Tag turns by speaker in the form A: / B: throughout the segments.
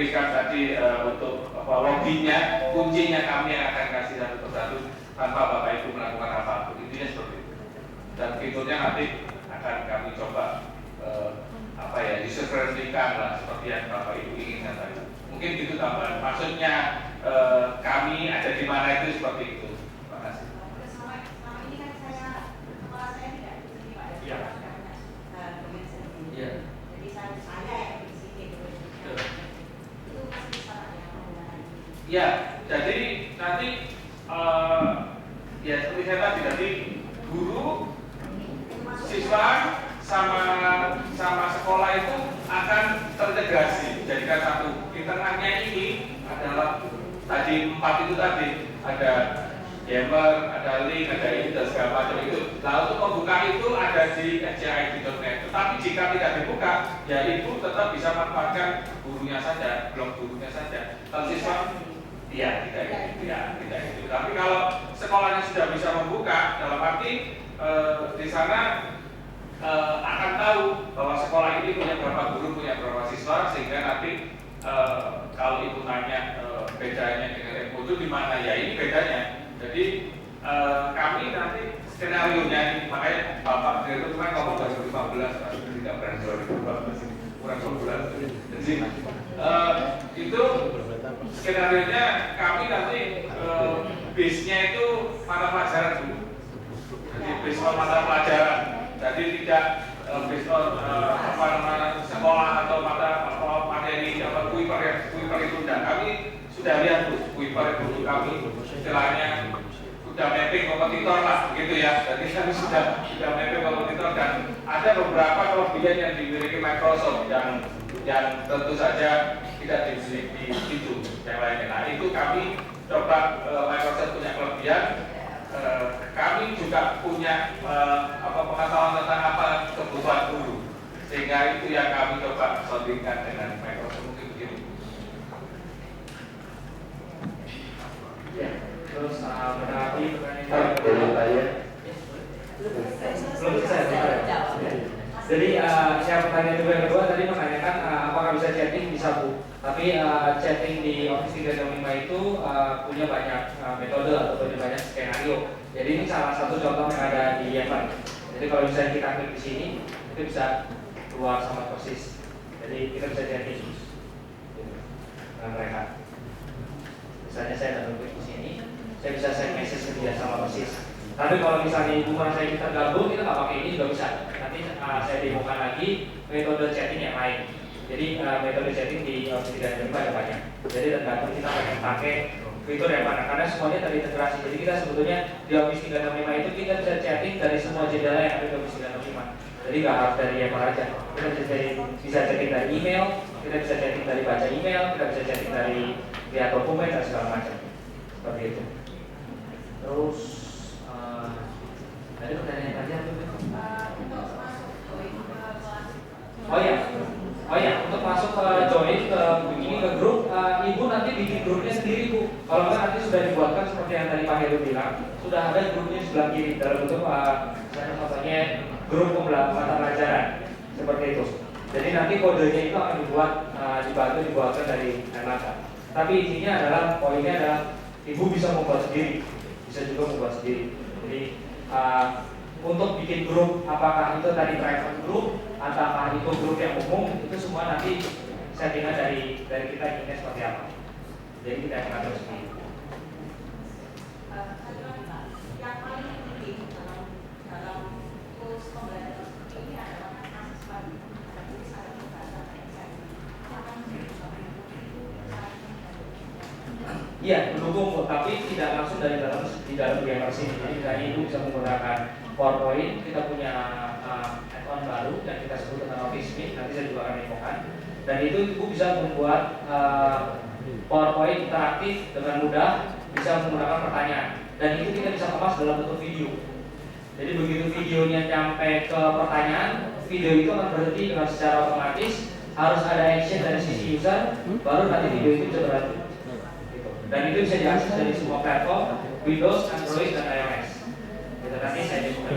A: berikan tadi untuk loginnya, kuncinya kami yang akan kasih satu persatu tanpa Bapak Ibu melakukan apapun. Intinya seperti itu. Dan fiturnya nanti akan kami coba user friendly-kan lah seperti yang Bapak Ibu inginkan tadi. Mungkin itu tambahan. Maksudnya kami ada di mana itu seperti itu. Terima kasih.
B: Selama ini kan kepala saya tidak di sini Pak.
A: Iya. Iya.
B: Jadi saya yang di sini dulu. Itu masih bisa ya penggunaan ini.
A: Ya, jadi nanti ya seperti saya tadi guru, siswa sama sekolah itu akan terintegrasi jadikan satu. Internalnya ini adalah tadi 4 itu tadi ada Yammer, ada link, ada ini dan segala macam itu. Lalu untuk membuka itu ada di sjid.net. Tetapi jika tidak dibuka, ya ibu tetap bisa manfaatkan gurunya saja, blog gurunya saja. Kalau siswa, iya tidak itu. Tapi kalau sekolahnya sudah bisa membuka, dalam arti di sana akan tahu bahwa sekolah ini punya berapa guru, punya berapa siswa, sehingga nanti kalau ibu tanya bedanya dengan Eko itu di mana, ya ini bedanya. Jadi kami nanti skenario-nya ini, makanya Bapak Direktur kemarin ngomong 2015, tidak berani 2015 ini kurang sebulan. Jadi itu skenario-nya kami nanti base-nya itu mata pelajaran dulu. Jadi base on mata pelajaran. Jadi tidak based on sekolah atau materi Kuiper itu. Dan kami sudah lihat tuh Kuiper itu kami istilahnya sudah mapping kompetitor lah begitu ya. Jadi kami sudah mapping kompetitor dan ada beberapa kelebihan yang dimiliki Microsoft yang tentu saja tidak dimiliki di situ yang lainnya. Nah itu kami coba Microsoft punya kelebihan. Kami juga punya pengetahuan tentang apa kebutuhan guru, sehingga itu yang kami coba sondingkan dengan Microsoft. Mungkin begini.
C: Ya, terus menanggapi pertanyaan belum selesai. Jadi saya pertanyaan juga yang kedua tadi menanyakan apakah bisa chatting, bisa Bu. Tapi chatting di Office 365 itu punya banyak metode atau punya banyak skenario. Jadi ini salah satu contoh yang ada di Yammer. Jadi kalau misalnya kita klik di sini, itu bisa keluar sama persis. Jadi kita bisa chatting dengan mereka. Misalnya saya double klik di sini, saya bisa send message ke dia sama persis. Tapi kalau misalnya ibu merasa ingin tergabung, kita nggak pakai ini juga bisa. Nanti saya demokan lagi metode chatting yang lain. Jadi metode chatting di Office 365 ada banyak. Jadi tergantung kita pengen pakai fitur yang mana. Karena semuanya terintegrasi. Jadi kita sebetulnya di Office 365 itu kita bisa chatting dari semua jendela yang ada di Office 365. Jadi nggak harus dari Yammer aja. Kita bisa chatting dari email, kita bisa chatting dari baca email, kita bisa chatting dari lihat dokumen dan segala macam. Seperti itu. Terus ada pertanyaan tadi apa? Oh ya, untuk masuk ke join ke begini ke grup, ibu nanti bikin grupnya sendiri Bu. Kalau enggak nanti sudah dibuatkan seperti yang tadi Pak Heru bilang, sudah ada grupnya sebelah kiri dalam bentuk contohnya grup mata pelajaran seperti itu. Jadi nanti kodenya itu akan dibuatkan dari Erlangga. Tapi intinya adalah poinnya adalah ibu bisa membuat sendiri, bisa juga membuat sendiri. Jadi untuk bikin grup, apakah itu tadi private group ataukah itu grup yang umum, itu semua nanti settingan dari kita inginnya seperti apa. Jadi kita yang mengatur sendiri.
B: Yang paling penting dalam kurs pembelajaran seperti ini adalah mahasiswa ada tulisan bahasa
C: Iya, mendukung, tapi tidak langsung di dalam Yammer sini. Jadi misalnya ibu bisa menggunakan PowerPoint, kita punya add-on baru yang kita sebut dengan Office Meet, nanti saya juga akan infokan. Dan itu ibu bisa membuat PowerPoint interaktif dengan mudah, bisa menggunakan pertanyaan. Dan itu kita bisa kemas dalam bentuk video. Jadi begitu videonya sampai ke pertanyaan, video itu akan berhenti dengan secara otomatis. Harus ada action dari sisi user, baru nanti video itu bisa berlanjut. Dan itu bisa diakses dari semua platform, Windows, Android, dan iOS. Gitu, nanti saya dibuka.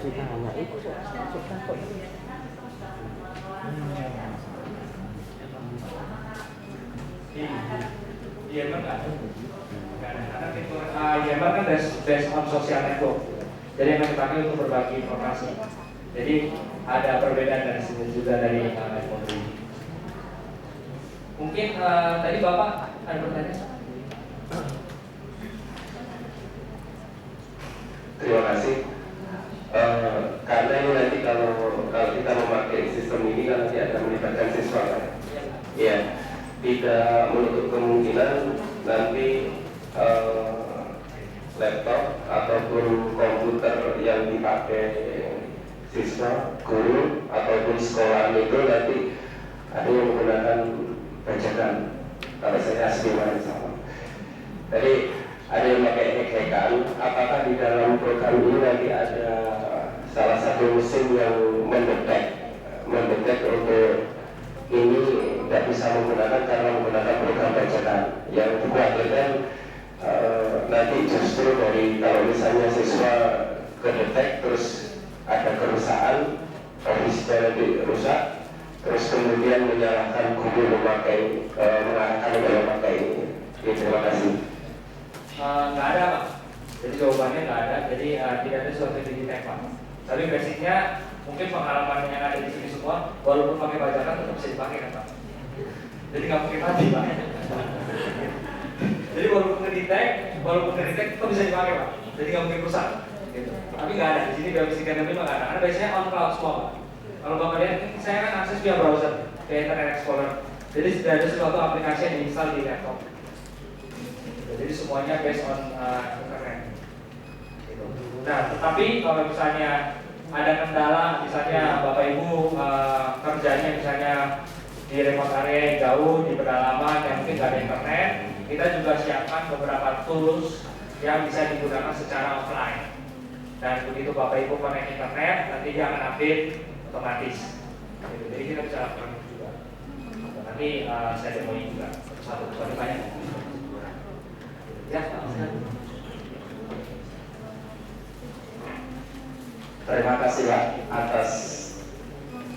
D: dikasih tanya itu sudah kok.
C: Yammer nggak ada. Karena fitur Yammer kan based on social network. Jadi yang dipakai untuk berbagi informasi. Jadi ada perbedaan dari sini juga dari network ini. Mungkin tadi Bapak ada pertanyaan?
E: Terima kasih. Karena ini nanti kalau kita memakai sistem ini kan nanti ada melibatkan siswa kan? Ya, tidak menutup kemungkinan nanti laptop ataupun komputer yang dipakai siswa, guru ataupun sekolah itu nanti ada yang menggunakan bajakan. Kalau saya asli sama. Jadi ada yang pakai hack-hackan. Apakah di dalam program ini nanti ada salah satu mesin yang mendetek untuk ini tidak bisa menggunakan karena menggunakan program bajakan yang dikhawatirkan nanti justru dari kalau misalnya siswa kedetek terus ada kerusakan, office-nya nanti rusak, terus kemudian menyalahkan guru mengarahkan memakai ini. Terima kasih.
C: Nggak ada Pak. Jadi jawabannya nggak ada. Jadi tidak ada suatu digitek Pak. Tapi basicnya mungkin pengalaman yang ada di sini semua, walaupun pakai bajakan tetap bisa dipakai kan Pak. Jadi nggak mungkin mati Pak. Jadi walaupun ngedetek tetap bisa dipakai Pak. Jadi nggak mungkin rusak. Gitu. Tapi nggak ada di sini basic memang nggak ada. Karena biasanya on cloud semua Pak. Kalau Bapak lihat, saya kan akses via browser, via Internet Explorer. Jadi sudah ada suatu aplikasi yang diinstal di laptop. Jadi semuanya based on internet. Gitu. Nah, tetapi kalau misalnya ada kendala, misalnya Bapak Ibu kerjanya misalnya di remote area yang jauh, di pedalaman yang mungkin nggak ada internet, kita juga siapkan beberapa tools yang bisa digunakan secara offline. Dan begitu Bapak Ibu connect internet, nanti dia akan update otomatis. Gitu. Jadi kita bisa lakukan itu juga. Nanti saya demoin juga satu banyak. Ya,
E: terima kasih Pak atas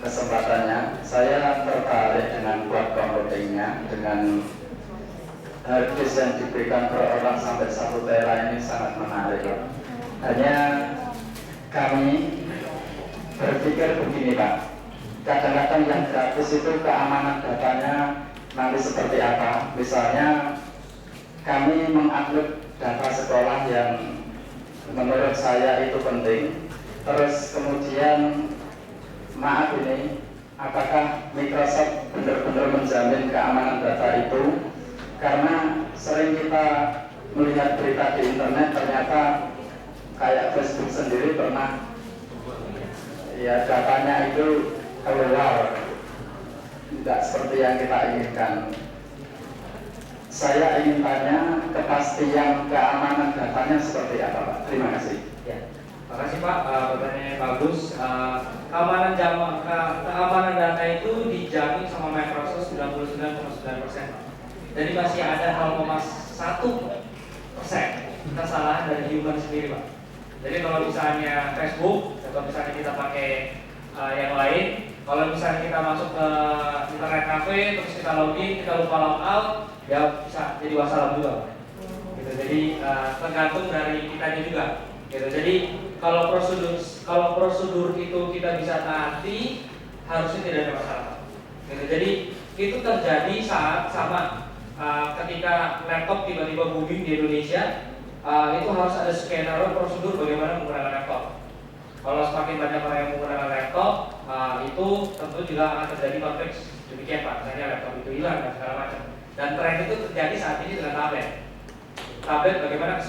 E: kesempatannya. Saya tertarik dengan cloud computingnya, dengan harddisk yang diberikan per orang sampai 1 tera ini sangat menarik. Hanya kami berpikir begini Pak, kadang-kadang yang gratis itu keamanan datanya nanti seperti apa. Misalnya kami mengupload data sekolah yang menurut saya itu penting. Terus kemudian maaf ini, apakah Microsoft benar-benar menjamin keamanan data itu? Karena sering kita melihat berita di internet ternyata kayak Facebook sendiri pernah ya datanya itu keluar tidak seperti yang kita inginkan. Saya ingin tanya kepastian keamanan datanya seperti apa Pak? Terima kasih.
C: Ya, terima kasih Pak. Pertanyaannya bagus. Keamanan data itu dijamin sama Microsoft 99,9%. Jadi masih ada 0,1% kesalahan dari human sendiri Pak. Jadi kalau misalnya Facebook atau misalnya kita pakai yang lain, kalau misalnya kita masuk ke internet cafe terus kita login, kita lupa logout, ya bisa jadi wassalam juga. Gitu. Jadi tergantung dari kitanya juga. Gitu. Jadi kalau prosedur itu kita bisa taati, harusnya tidak ada masalah. Gitu. Jadi itu terjadi saat sama ketika laptop tiba-tiba booming di Indonesia, itu harus ada skenario prosedur bagaimana menggunakan laptop. Kalau semakin banyak orang yang menggunakan laptop, itu tentu juga akan terjadi konflik demikian Pak. Misalnya laptop itu hilang dan segala macam. Dan tren itu terjadi saat ini dengan tablet. Tablet bagaimana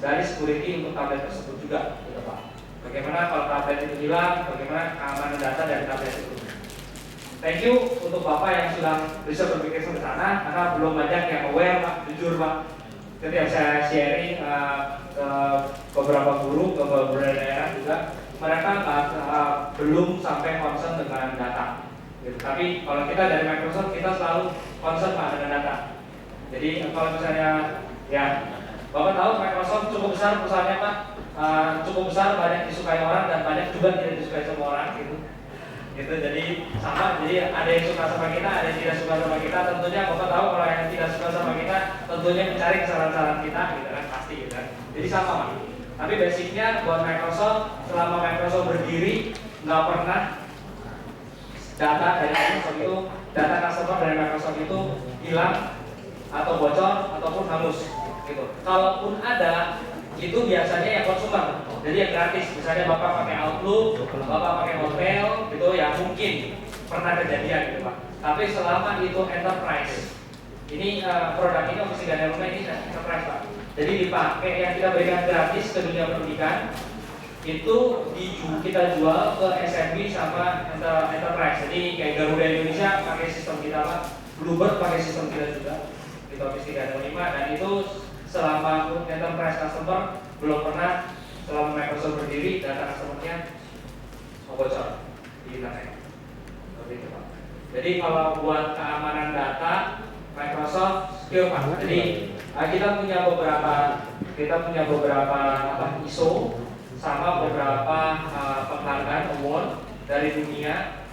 C: dari security untuk tablet tersebut juga, gitu Pak. Bagaimana kalau tablet itu hilang, bagaimana keamanan data dari tablet itu. Thank you untuk Bapak yang sudah bisa berpikir sampai sana, karena belum banyak yang aware Pak, jujur Pak. Ketika saya sharing ke beberapa guru, ke beberapa daerah juga, mereka belum sampai concern dengan data. Gitu. Tapi kalau kita dari Microsoft, kita selalu concern Pak dengan data. Jadi kalau misalnya, ya Bapak tahu Microsoft cukup besar perusahaannya Pak, cukup besar, banyak disukai orang dan banyak juga tidak disukai sama orang gitu. Jadi sama, jadi ada yang suka sama kita, ada yang tidak suka sama kita. Tentunya Bapak tahu kalau yang tidak suka sama kita tentunya mencari kesalahan-kesalahan kita gitu kan, pasti gitu kan. Jadi sama Pak. Tapi basicnya buat Microsoft, selama Microsoft berdiri nggak pernah data dari Microsoft itu, data customer dari Microsoft itu hilang atau bocor ataupun hangus gitu. Kalaupun ada, itu biasanya yang konsumer, jadi yang gratis. Misalnya Bapak pakai Outlook, Bapak pakai Hotmail, gitu ya mungkin pernah kejadian gitu Pak. Tapi selama itu enterprise, ini produk ini Office 365 ini enterprise Pak. Jadi dipakai, yang kita berikan gratis ke dunia pendidikan itu kita jual ke SMB sama enterprise. Jadi kayak Garuda Indonesia pakai sistem kita Pak, Bluebird pakai sistem kita juga, itu Office 365, dan itu selama enterprise customer belum pernah, selama Microsoft berdiri data customernya bocor di internet. Seperti itu Pak. Jadi kalau buat keamanan data Microsoft secure Pak. Jadi kita punya beberapa ISO sama beberapa penghargaan award dari dunia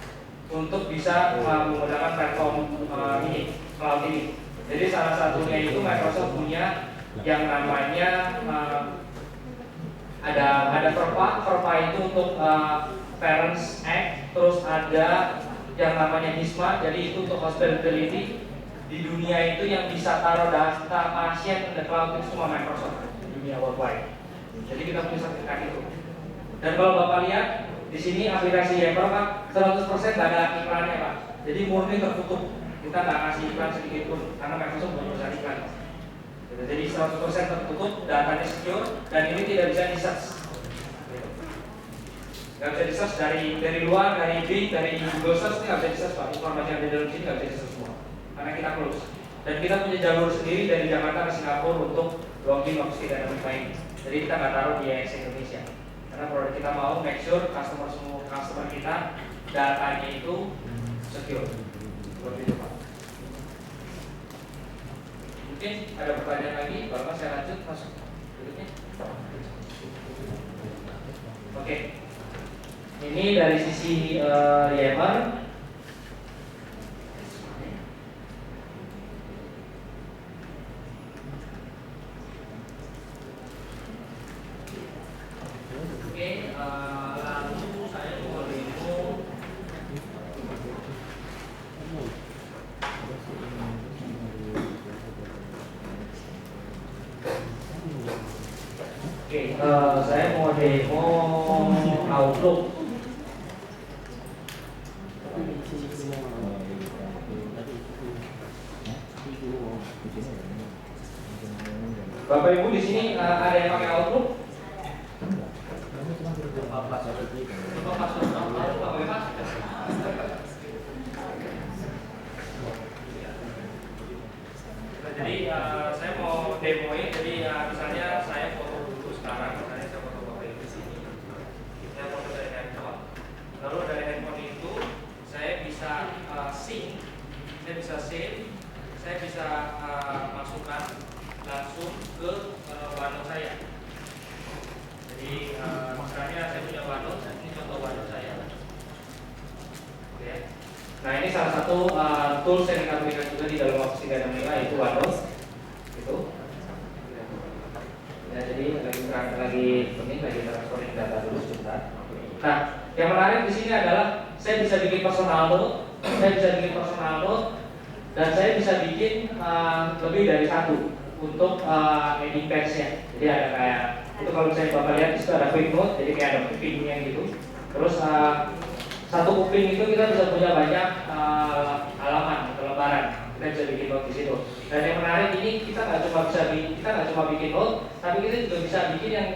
C: untuk bisa menggunakan platform ini, cloud ini. Jadi salah satunya itu Microsoft punya yang namanya ada Verpa itu untuk Parents Act, terus ada yang namanya HISMA, jadi itu untuk hospitality. Di dunia itu yang bisa taruh data pasien in the cloud itu semua Microsoft di dunia worldwide. Jadi kita punya sertifikat itu. Dan kalau Bapak lihat di sini aplikasi Yammer Pak, 100% nggak ada iklannya Pak. Jadi murni tertutup. Kita nggak kasih iklan sedikit pun karena Microsoft belum bisa iklan. Jadi 100% tertutup, datanya secure, dan ini tidak bisa di-search. Nggak bisa di-search dari luar, dari Bing, dari Google Search, ini nggak bisa di-search Pak. Informasi yang ada di dalam sini nggak bisa di-search semua, karena kita close. Dan kita punya jalur sendiri dari Jakarta ke Singapura untuk login Office 365 ini. Jadi kita nggak taruh di IX Indonesia, karena produk kita mau make sure customer kita datanya itu secure. Seperti itu Pak. Mungkin ada pertanyaan lagi, Bapak saya lanjut masuk berikutnya. Oke, ini dari sisi Yammer. Oke, lalu saya mau demo. Oke, saya mau demo Outlook. Bapak Ibu di sini ada yang pakai Outlook? Jadi saya mau demoin. Jadi misalnya saya foto dulu sekarang, misalnya saya foto Bapak Ibu di sini. Saya foto dari handphone. Lalu dari handphone itu saya bisa sync, saya bisa save, saya bisa masukkan langsung ke OneNote saya. Jadi misalnya saya punya OneNote, ini contoh OneNote saya. Oke. Nah ini salah satu tools yang kita berikan juga di dalam Office 365 yaitu OneNote. Itu. Ya, jadi lagi transferring data dulu sebentar. Nah, yang menarik di sini adalah saya bisa bikin personal note, dan saya bisa bikin lebih dari satu untuk ending page-nya. Jadi ada kayak itu, kalau misalnya Bapak lihat itu ada quick note, jadi kayak ada kupingnya gitu. Terus satu kuping itu kita bisa punya banyak halaman atau lembaran. Kita bisa bikin note di situ. Dan yang menarik ini kita nggak cuma bikin note, tapi kita juga bisa bikin yang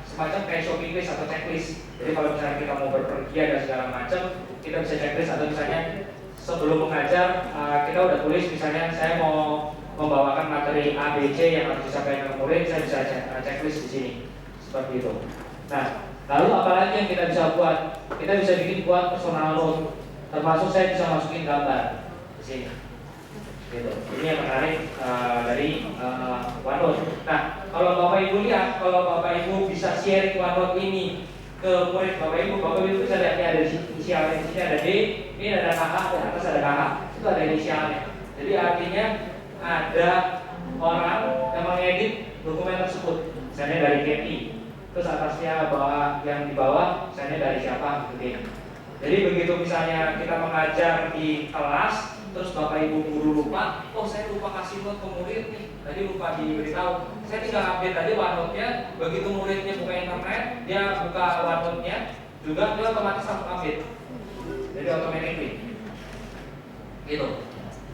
C: semacam kayak shopping list atau checklist. Jadi kalau misalnya kita mau berpergian dan segala macam, kita bisa checklist. Atau misalnya sebelum mengajar kita udah tulis misalnya saya mau membawakan materi A, B, C yang harus disampaikan ke murid, saya bisa checklist di sini seperti itu. Nah, lalu apalagi yang kita bisa buat? Kita bisa bikin buat personal note, termasuk saya bisa masukin gambar di sini. Gitu. Ini yang menarik dari OneNote. Nah, kalau Bapak Ibu lihat, kalau Bapak Ibu bisa share OneNote ini ke murid Bapak Ibu bisa lihat ini ada inisialnya, di sini ada D, ini ada KH, di atas ada KH, itu ada inisialnya. Jadi artinya ada orang yang mengedit dokumen tersebut, misalnya dari Katie, terus atasnya bawah yang di bawah, misalnya dari siapa, gitu. Jadi begitu misalnya kita mengajar di kelas, terus Bapak Ibu guru lupa, oh saya lupa kasih note ke murid nih, tadi lupa diberitahu. Saya tinggal update aja OneNote-nya, begitu muridnya buka internet, dia buka OneNote-nya, juga dia otomatis langsung update. Jadi automatically. Gitu.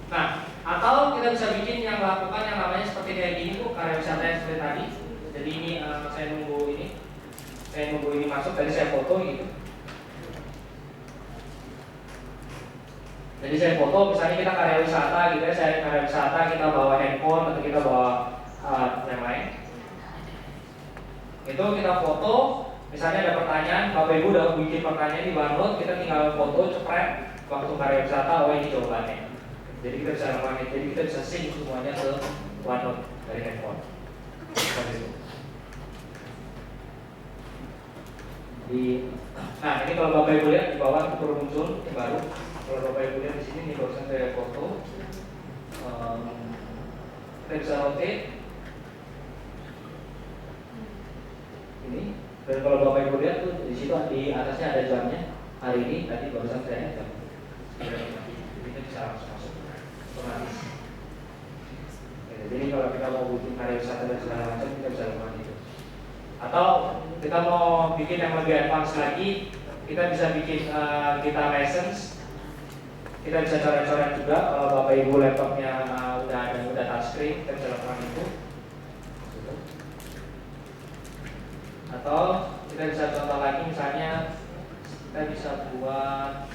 C: Nah, atau kita bisa bikin yang lakukan yang namanya seperti kayak gini tuh, karya wisata yang seperti tadi. Jadi ini saya nunggu ini masuk, tadi saya foto gitu. Jadi saya foto, misalnya kita karya wisata gitu ya, saya karya wisata, kita bawa handphone atau kita bawa yang lain. Itu kita foto, misalnya ada pertanyaan, Bapak Ibu udah bikin pertanyaan di OneNote, kita tinggal foto, cepret, waktu karya wisata, oh ini jawabannya. Jadi kita bisa lakukan, jadi kita bisa sync semuanya ke OneNote dari handphone. Seperti itu. Nah ini kalau Bapak Ibu lihat di bawah itu baru muncul, ini baru. Kalau Bapak Ibu lihat di sini, ini barusan saya foto. Kita bisa rotate. Ini. Dan kalau Bapak Ibu lihat tuh di situ di atasnya ada jamnya. Hari ini tadi barusan saya jam. Jadi kita bisa langsung masuk otomatis. Jadi kalau kita mau bikin karya wisata dan segala macam, kita bisa lakukan itu. Atau kita mau bikin yang lebih advance lagi, kita bisa bikin kita lessons. Kita bisa coret-coret juga. Kalau Bapak Ibu laptopnya udah touchscreen, kita bisa lakukan itu. Atau kita bisa contoh lagi, misalnya kita bisa buat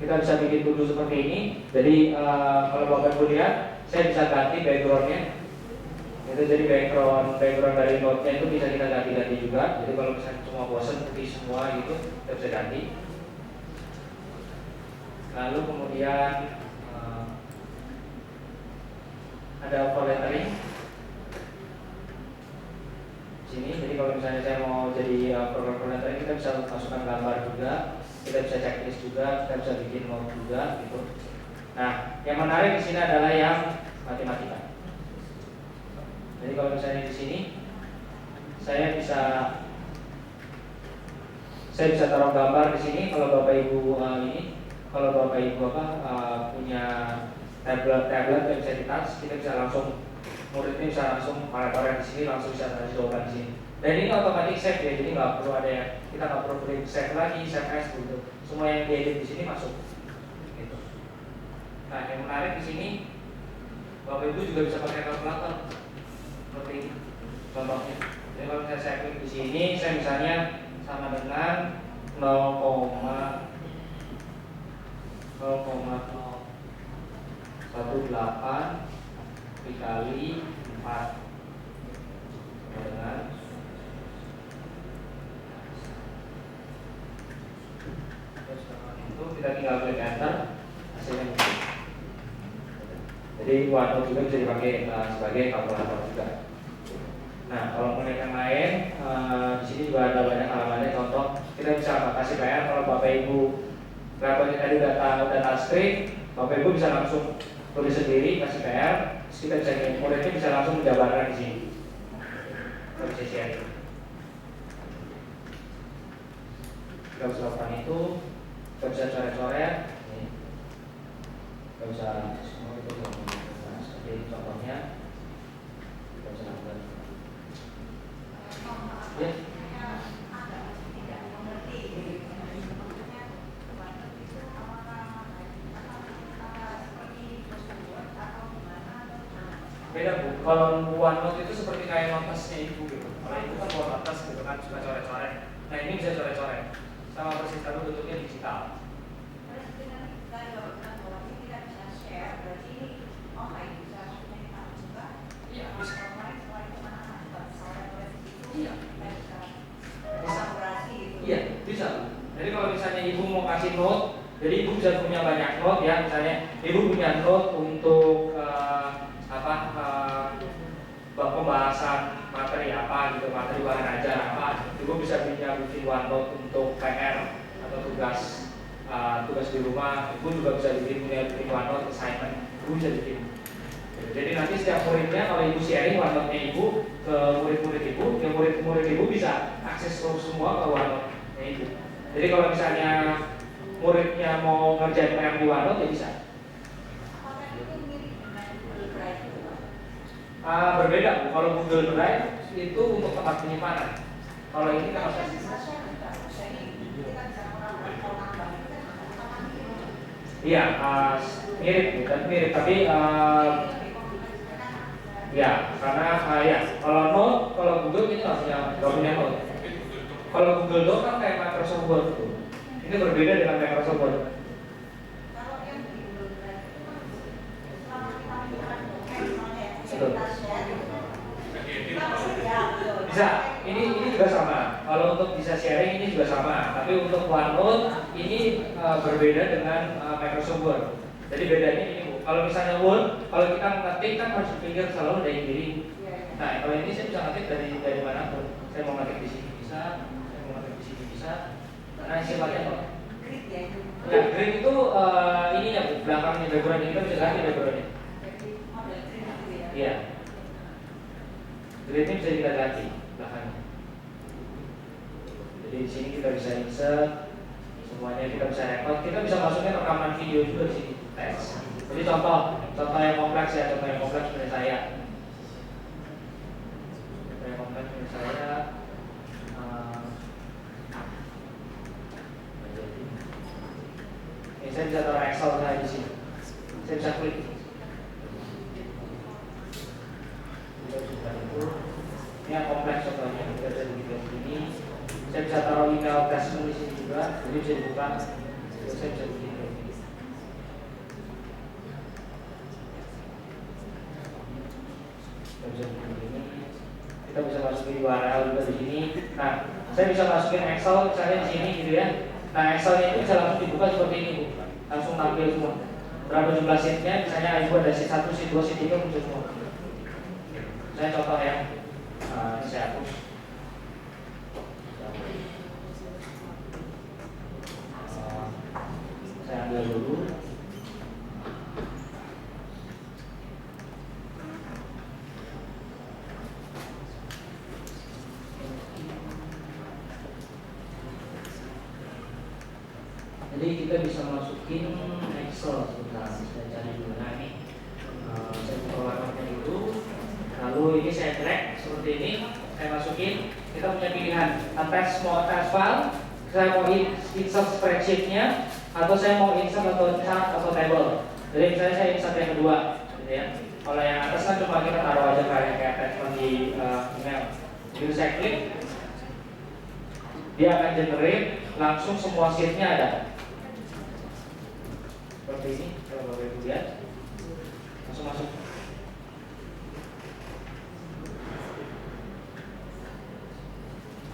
C: kita bisa bikin to-do seperti ini. Jadi kalau Bapak Ibu lihat, saya bisa ganti backgroundnya. Itu jadi background dari note-nya itu bisa kita ganti-ganti juga. Jadi kalau misalnya semua bosan putih semua gitu, kita bisa ganti. Lalu kemudian ada overlettering sini. Jadi kalau misalnya saya mau jadi program overlettering, kita bisa masukkan gambar juga, kita bisa checklist juga, kita bisa bikin note juga gitu. Nah, yang menarik di sini adalah yang matematika. Jadi kalau misalnya di sini saya bisa taruh gambar di sini. Kalau Bapak Ibu punya tablet yang bisa di-touch, kita bisa langsung, muridnya bisa langsung coret di sini, langsung bisa cari jawaban di sini. Dan ini otomatis save ya, jadi nggak perlu kita nggak perlu klik save lagi, save as gitu. Semua yang diedit di sini masuk. Gitu. Nah, yang menarik di sini, Bapak Ibu juga bisa pakai kalkulator. Seperti ini contohnya. Jadi kalau misalnya saya klik di sini, saya misalnya sama dengan 0,018 dikali 4 dengan itu kita tinggal klik enter, hasilnya muncul. Jadi OneNote juga bisa dipakai sebagai kalkulator juga. Nah, kalau mengenai yang lain, di sini juga ada banyak halamannya. Contoh, kita bisa kasih PR kalau Bapak Ibu laptopnya tadi udah touchscreen, Bapak Ibu bisa langsung tulis sendiri, kasih PR, kita bisa muridnya bisa langsung menjabarkan di sini. Kita bisa share. Kita bisa lakukan itu, kita bisa coret-coret, kita bisa semua itu seperti ini contohnya, kita bisa lakukan. Ya. Beda Bu, kalau OneNote itu seperti kayak notesnya Ibu gitu. Kalau Ibu kan bawa notes gitu kan, suka coret-coret. Nah ini bisa coret-coret, sama persis tapi bentuknya digital. Iya, bisa. Iya. bisa punya banyak note ya, misalnya ibu punya note untuk pembahasan materi apa gitu, materi bahan ajar apa, ibu bisa bikin OneNote untuk PR atau tugas di rumah, ibu juga bisa bikin OneNote assignment, ibu bisa bikin. Jadi nanti setiap muridnya kalau ibu sharing OneNote-nya ibu ke murid-murid ibu, ya murid-murid ibu bisa akses semua ke OneNote-nya ibu. Jadi kalau misalnya muridnya mau ngerjain PR di OneNote ya bisa.
B: Apakah itu mirip dengan Google Drive itu, Pak?
C: Berbeda Bu. Kalau Google Drive itu untuk tempat penyimpanan. Kalau ini kan
B: Kita bisa share juga, sharing. Kita bisa orang-orang kalau nambah itu kan sama mirip.
C: iya mirip Bu, kan mirip tapi ya karena ya kalau Note, kalau Google ini nggak punya Note. Kalau Google Doc kan kayak Microsoft Word tuh. Ini berbeda dengan Microsoft Word.
B: Kalau yang di Google Drive itu kan selama kita menggunakan dokumen misalnya ya,
C: Betul.
B: kita share itu kan kita bisa ya, betul.
C: Bisa, ini juga sama. Kalau untuk bisa sharing ini juga sama. Tapi untuk OneNote ini berbeda dengan Microsoft Word. Jadi bedanya ini Bu. Kalau misalnya Word, kalau kita ngetik kan harus dipikir selalu dari diri.
B: Iya, iya.
C: Nah, kalau ini saya bisa ngetik dari mana pun. Saya mau ngetik di sini bisa, saya mau ngetik di sini bisa. Karena sifatnya kok.
B: Grid ya itu.
C: Ya, grid itu ininya Bu, belakangnya backgroundnya kita bisa ganti backgroundnya.
B: Jadi model grid gitu ya.
C: Iya. Grid ini bisa kita ganti belakangnya. Jadi di sini kita bisa insert, semuanya kita bisa record, kita bisa masukin rekaman video juga di sini. Tes. Jadi contoh yang kompleks ya, contoh yang kompleks punya saya. Contoh yang kompleks punya saya. Ini saya bisa taruh Excel saya di sini. Saya bisa klik. Ini yang kompleks contohnya, kita bisa bikin begini. Saya bisa taruh email address di sini juga, jadi bisa dibuka. Terus saya bisa bikin kayak gini. Kita bisa bikin begini. Kita bisa masukin URL juga di sini. Nah, saya bisa masukin Excel misalnya di sini gitu ya. Nah, Excelnya itu bisa langsung dibuka seperti ini Bu. Langsung tampil semua. Berapa jumlah sheetnya, misalnya ibu ada sheet 1, sheet 2, sheet 3 muncul semua. Saya contoh ya, ini saya hapus. Saya ambil dulu. Jadi kita bisa masukin Excel sebentar, saya cari dulu. Nah ini saya buka warnanya dulu. Lalu ini saya drag seperti ini, saya masukin. Kita punya pilihan attach mau attach file, saya mau insert spreadsheetnya, atau saya mau insert atau chart atau table. Jadi misalnya saya insert yang kedua, gitu ya. Kalau yang atas kan cuma kita taruh aja kayak attachment di email. Jadi saya klik, dia akan generate langsung semua sheetnya ada. Seperti ini, kalau Bapak Ibu lihat, langsung masuk.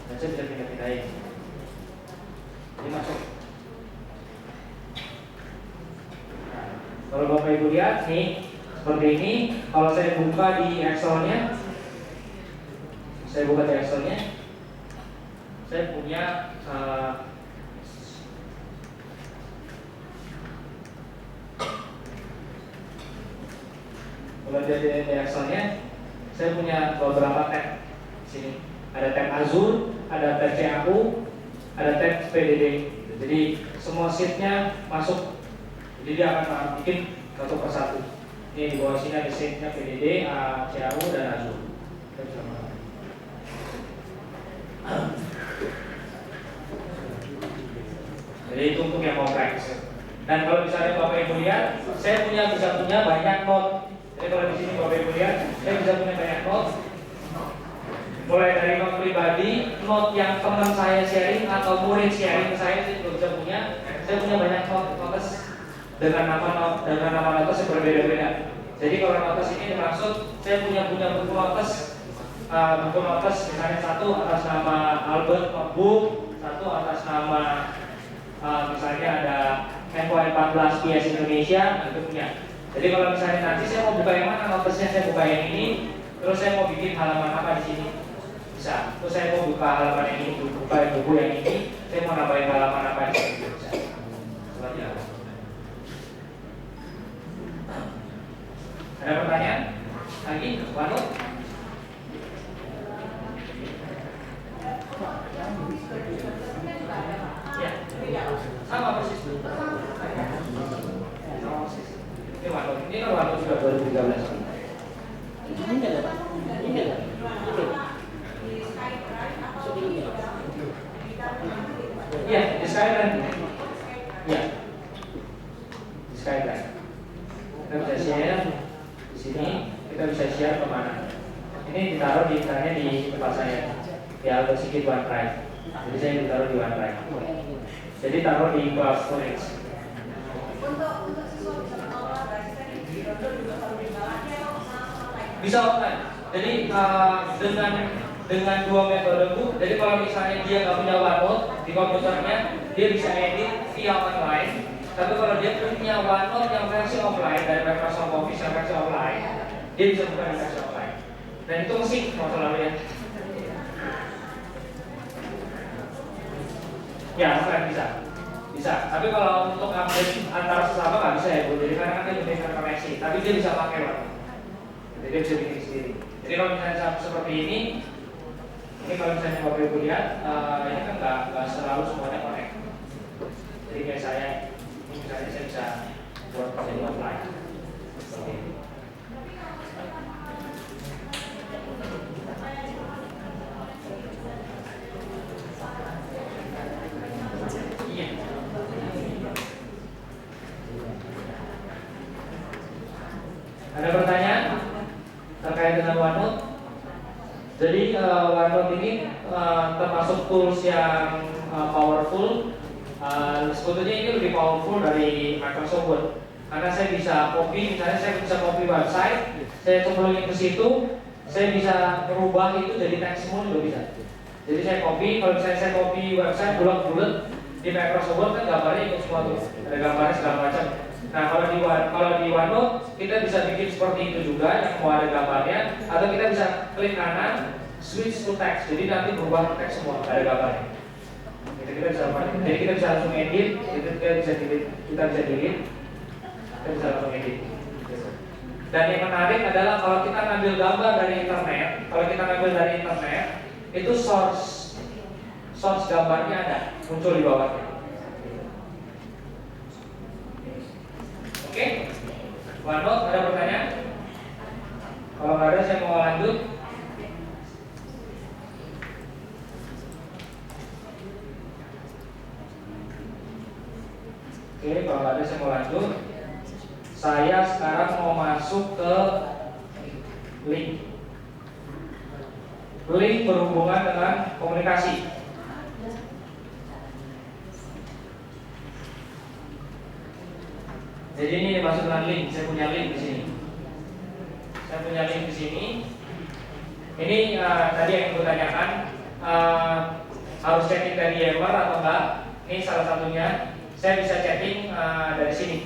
C: Dan saya bisa pindah-pindahin. Ini masuk. Nah, kalau Bapak Ibu lihat nih, seperti ini. Kalau saya buka di Excel-nya, saya punya kalau di Excel-nya, saya punya beberapa tab di sini. Ada tab Azure, ada tab CAU, ada tab PDD. Jadi semua sheet-nya masuk. Jadi dia akan bikin satu persatu. Ini di bawah sini ada sheet-nya PDD, CAU dan Azure. Kita bisa mulai. Jadi itu untuk yang kompleks. Dan kalau misalnya Bapak Ibu lihat, saya bisa punya banyak note. Jadi kalau di sini Bapak Ibu lihat, saya bisa punya banyak note. Mulai dari note pribadi, note yang teman saya sharing atau murid sharing ke saya juga bisa punya. Saya punya banyak notes dengan nama notes yang berbeda-beda. Jadi kalau notes ini dimaksud, saya punya buku notes. Buku notes misalnya satu atas nama Albert notebook, satu atas nama misalnya ada endpoint 14 PS Indonesia itu punya. Jadi kalau misalnya nanti saya mau buka yang mana, notesnya saya buka yang ini, terus saya mau bikin halaman apa di sini, bisa. Terus saya mau buka halaman yang ini, buka buku yang ini, saya mau nambahin halaman apa di sini, bisa. Selanjutnya. Ada pertanyaan? Lagi? Wanut? Ya, sama persis. Ini Wanut, ini kan Wanut sudah 2013.
D: Ini ada, Pak. Ini ada. Itu.
C: Iya, di Skyline. Iya, di Skyline. Kita bisa share di sini. Kita bisa share kemana? Ini ditaruh di misalnya di tempat saya di Albert Sigit OneDrive. Jadi saya ditaruh di OneDrive. Jadi taruh di cloud storage.
B: Untuk siswa bisa mengkolaborasi tadi juga kalau di bawahnya online.
C: Bisa online. Jadi dengan dua metode Bu. Jadi kalau misalnya dia nggak punya OneNote di komputernya, dia bisa edit via online. Tapi kalau dia punya OneNote yang versi offline dari Microsoft Office yang versi offline, dia bisa buka di versi offline. Dan itu mesti masalahnya. Ya, offline bisa. Tapi kalau untuk update antara sesama nggak bisa ya Bu. Jadi karena kan dia punya interkoneksi, tapi dia bisa pakai OneNote. Jadi dia bisa bikin sendiri. Jadi kalau misalnya seperti ini kalau misalnya Bapak Ibu lihat, ini kan nggak selalu semuanya connect. Jadi kayak saya, ini misalnya saya bisa buat jadi offline. Seperti ini. Iya. Ada pertanyaan terkait dengan OneNote? Jadi OneNote ini termasuk tools yang powerful. Sebetulnya ini lebih powerful dari Microsoft Word karena saya bisa copy, misalnya saya bisa copy website, saya cemplungin ke situ, saya bisa merubah itu jadi teks semua juga bisa. Jadi saya copy, kalau misalnya saya copy website bulat-bulat di Microsoft Word kan gambarnya ikut semua tuh, ada gambarnya segala macam. Nah kalau di OneNote kita bisa bikin seperti itu juga yang mau ada gambarnya, atau kita bisa klik kanan switch to text, jadi nanti berubah teks semua ada gambarnya. Jadi kita bisa langsung edit, kita bisa delete, kita bisa langsung edit. Dan yang menarik adalah kalau kita ngambil gambar dari internet, itu source gambarnya ada muncul di bawahnya. Oke, OneNote ada pertanyaan? Kalau nggak ada, saya mau lanjut. Oke, kalau nggak ada, saya mau lanjut. Saya sekarang mau masuk ke link berhubungan dengan komunikasi. Jadi ini dimaksud dengan link. Saya punya link di sini. Ini tadi yang aku tanyakan, harus chatting dari Yammer atau enggak? Ini salah satunya. Saya bisa chatting dari sini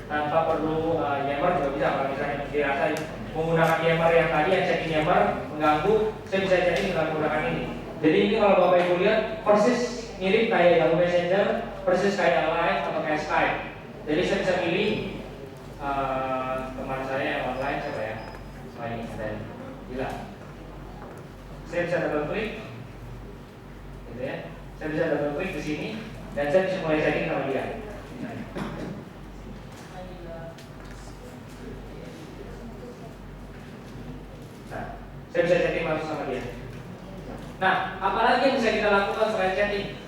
C: tanpa perlu Yammer juga bisa. Kalau misalnya dirasa menggunakan Yammer yang tadi yang chatting Yammer mengganggu, saya bisa chatting dengan menggunakan ini. Jadi ini kalau Bapak Ibu lihat persis mirip kayak Yahoo Messenger, persis kayak Live atau kayak Skype. Jadi saya bisa pilih teman saya yang online siapa ya? Ini dan gila. Saya bisa double klik, gitu ya. Saya bisa double klik di sini dan saya bisa mulai chatting sama dia. Nah, saya bisa chatting langsung sama dia. Nah, apalagi yang bisa kita lakukan selain chatting?